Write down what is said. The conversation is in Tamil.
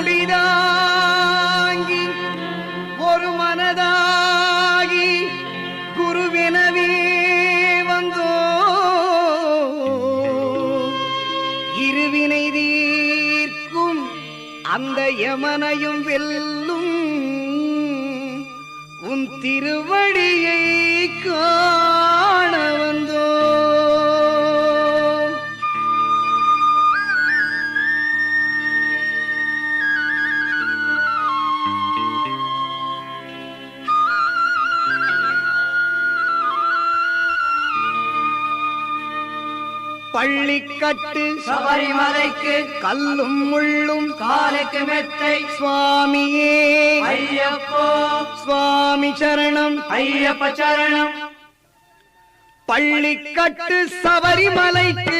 முடிதாங்கி ஒரு மனதாகி குருவினவே வந்தோ இருவினை தீர்க்கும் அந்த யமனையும் வெல்லும் உன் திருவடியை காண வந்தோ பள்ளிக்கட்டு சபரிமலைக்கு கல்லும் முள்ளும் காலுக்கு மெத்தை சுவாமியே ஐயப்போ சுவாமி சரணம் ஐயப்ப சரணம் பள்ளிக்கட்டு சபரிமலைக்கு